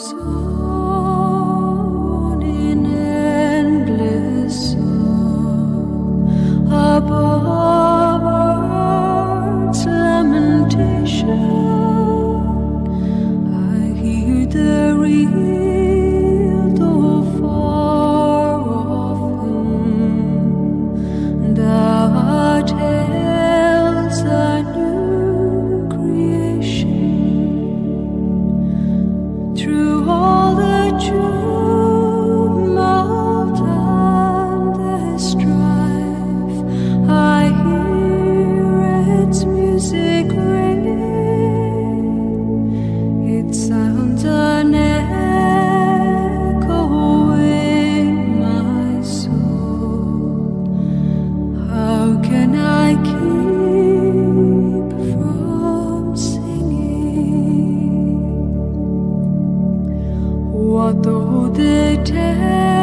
goes on in endless song above earth's lamentation. I hear the real though far off hymn that tells a new creation. Through all the tumult and the strife, I hear its music ring. It sounds an echo in my soul. How can I keep from singing? What though they tell